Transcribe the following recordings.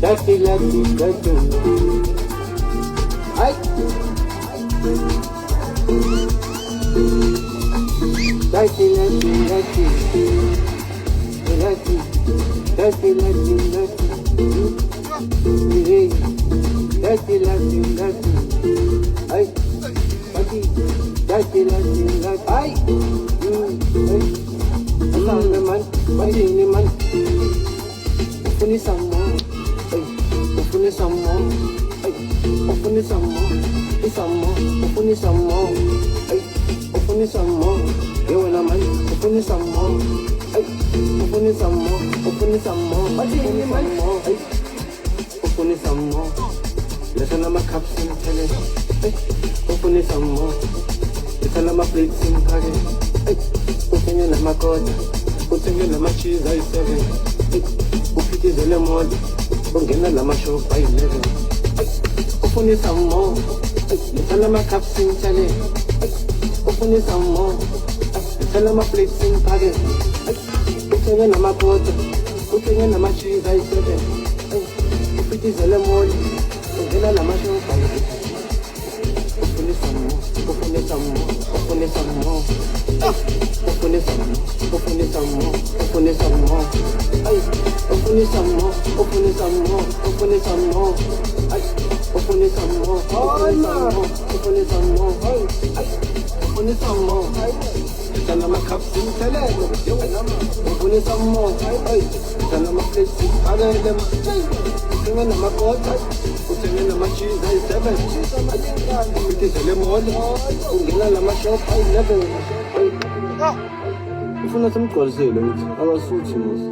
Dirty, dirty, dirty. Ay. Dirty, dirty, dirty. Dirty, dirty, dirty, dirty. Dirty, dirty, dirty. Ay. Dirty, dirty, dirty, dirty. Ay. Ay. Alam naman, pati naman. Ufuni samo. Ay. Ufuni samo. Ay. Ufuni samo. Isamo. Ufuni samo. Ay. Ufuni samo. Ewa naman. Ufuni samo. Ay. Ufuni samo. Ufuni samo. Pati naman. Ay. Ufuni samo. Lesa na makapsin tele. Ay. Ufuni samo. Lesa na maplitsin kage. Ay. Utenye na makota. Utenye na machiza isebe. Ay. Upitize le modi. Ungena la mashopa 11. Ay. Ufuni samo. Lesa na makapsin tele. Ay. Ufuni samo. Lesa na maplitsin kage. Ay. Utenye na makota. Utenye na machiza isebe. Ay. Upitize le modi. Ungena la mashopa 11. Ufuni samo. Ufuni samo. Ufuni samo. Ufuni samo. Ufuni samo. Ufuni samo. Ay. Ufuni samo. Ufuni samo. Ufuni samo. Ay. Ufuni samo. Ufuni samo. Ufuni samo. Ay. Ufuni samo. Sana makapsin talego. Ufuni samo. Ay. Sana maplesi agalem. Utenga na makota. Utenga na machiza isebe. Upitize modi. Ungena la mashopa 11. Ufuna simgqolizele ukuthi akasuthi musa.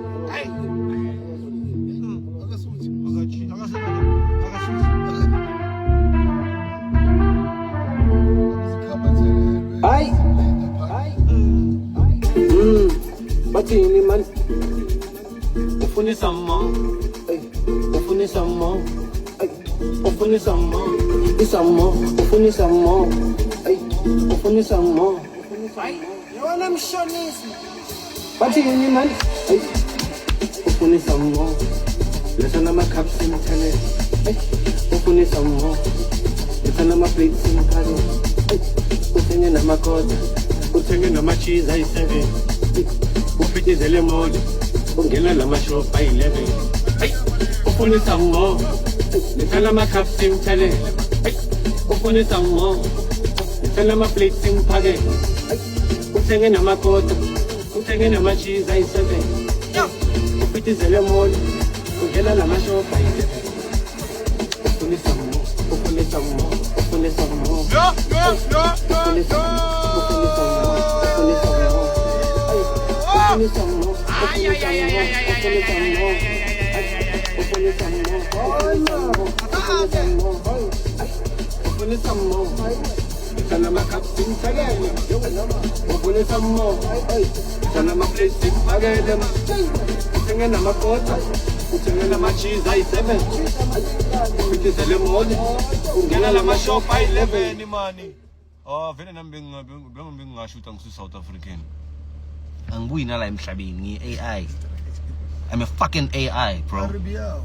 Hayi. Bathini man? Ufuna isamo. Ay. Ufuna isamo. Ay. Ufuna isamo. Isamo. Ufuna isamo. Ay. Ufuna isamo. Ay. Yona mshonisi. Bathini man? Ay. Ufuna isamo. Lesa na makapsin tele. Ay. Ufuna isamo. Lesa na maplitsin kage. Ay. Utenye na makota. Utenye na machiza isebe. Upitize le modi. Ungena la mashopa 11. Ay. Ufuna isamo. Lesa na makapsin tele. Ay. Ufuna isamo. Lesa na maplitsin kage. Ay. Utenye na makota. Utenye na machiza isebe. Upitize le modi. Ungena la mashopa 11. Ufuna isamo. Ufuna isamo. Ufuna isamo. Ufuna isamo. Sana makapsin talego. Ufuni samo. Sana maplesi agalem. Utenga na makota. Utenga na machiza isebe. Upitize le modi. Ungena la mashopa 11 mani. Vele nami bengingashuta ngisu South African. Angibuyi nala emhlabeni ngi AI. I'm a fucking AI, bro. Arabiya.